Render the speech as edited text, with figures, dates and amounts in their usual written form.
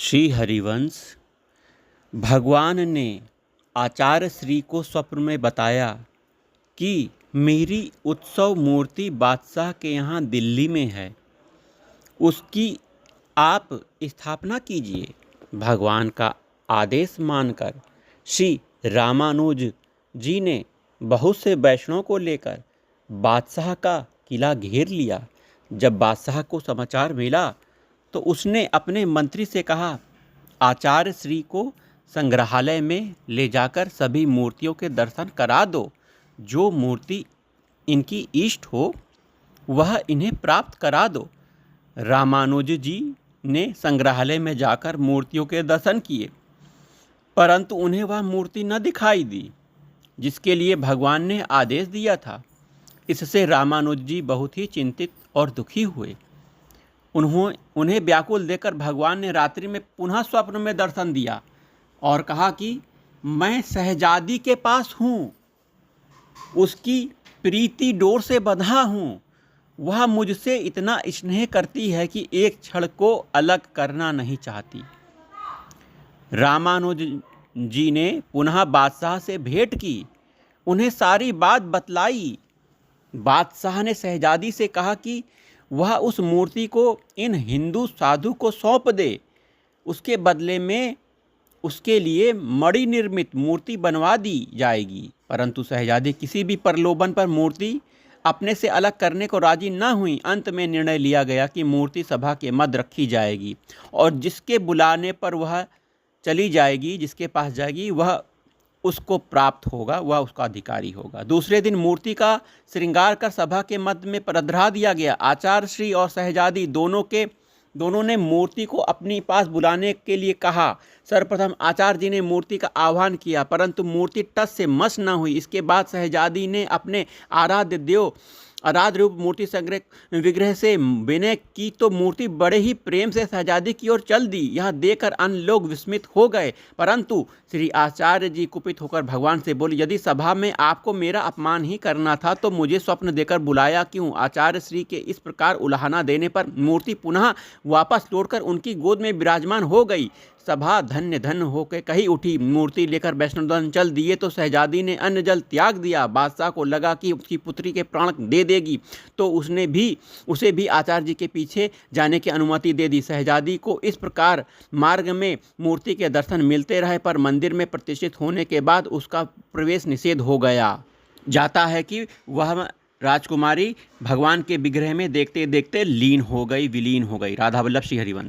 श्री हरिवंश। भगवान ने आचार्य श्री को स्वप्न में बताया कि मेरी उत्सव मूर्ति बादशाह के यहाँ दिल्ली में है, उसकी आप स्थापना कीजिए। भगवान का आदेश मानकर श्री रामानुज जी ने बहुत से वैष्णव को लेकर बादशाह का किला घेर लिया। जब बादशाह को समाचार मिला तो उसने अपने मंत्री से कहा, आचार्य श्री को संग्रहालय में ले जाकर सभी मूर्तियों के दर्शन करा दो। जो मूर्ति इनकी इष्ट हो वह इन्हें प्राप्त करा दो। रामानुज जी ने संग्रहालय में जाकर मूर्तियों के दर्शन किए, परंतु उन्हें वह मूर्ति न दिखाई दी जिसके लिए भगवान ने आदेश दिया था। इससे रामानुज जी बहुत ही चिंतित और दुखी हुए। उन्हें व्याकुल देखकर भगवान ने रात्रि में पुनः स्वप्न में दर्शन दिया और कहा कि मैं शहजादी के पास हूँ, उसकी प्रीति डोर से बंधा हूँ। वह मुझसे इतना स्नेह करती है कि एक क्षण को अलग करना नहीं चाहती। रामानुज जी ने पुनः बादशाह से भेंट की, उन्हें सारी बात बतलाई। बादशाह ने शहजादी से कहा कि वह उस मूर्ति को इन हिंदू साधु को सौंप दे। उसके बदले में उसके लिए मणि निर्मित मूर्ति बनवा दी जाएगी। परंतु शहजादी किसी भी प्रलोभन पर मूर्ति अपने से अलग करने को राजी न हुई। अंत में निर्णय लिया गया कि मूर्ति सभा के मध्य रखी जाएगी और जिसके बुलाने पर वह चली जाएगी, जिसके पास जाएगी, वह उसको प्राप्त होगा, वह उसका अधिकारी होगा। दूसरे दिन मूर्ति का श्रृंगार कर सभा के मध्य में पधरा दिया गया। आचार्य श्री और शहजादी दोनों ने मूर्ति को अपने पास बुलाने के लिए कहा। सर्वप्रथम आचार्य जी ने मूर्ति का आह्वान किया, परंतु मूर्ति टस से मस न हुई। इसके बाद शहजादी ने अपने आराध्य रूप मूर्ति विग्रह से विनय की तो मूर्ति बड़े ही प्रेम से शहजादी की ओर चल दी। यह देखकर अन्य लोग विस्मित हो गए, परंतु श्री आचार्य जी कुपित होकर भगवान से बोले, यदि सभा में आपको मेरा अपमान ही करना था तो मुझे स्वप्न देकर बुलाया क्यों? आचार्य श्री के इस प्रकार उलाहना देने पर मूर्ति पुनः वापस लौटकर उनकी गोद में विराजमान हो गई। सभा धन्य धन्य होकर कही उठी। मूर्ति लेकर वैष्णोदेवी चल दिए तो शहजादी ने अन्न जल त्याग दिया। बादशाह को लगा कि उसकी पुत्री के प्राण दे देगी तो उसे भी आचार्य जी के पीछे जाने की अनुमति दे दी। शहजादी को इस प्रकार मार्ग में मूर्ति के दर्शन मिलते रहे, पर मंदिर में प्रतिष्ठित होने के बाद उसका प्रवेश निषेध हो गया। जाता है कि वह राजकुमारी भगवान के विग्रह में देखते देखते विलीन हो गई। राधा वल्लभ श्री हरिवंश।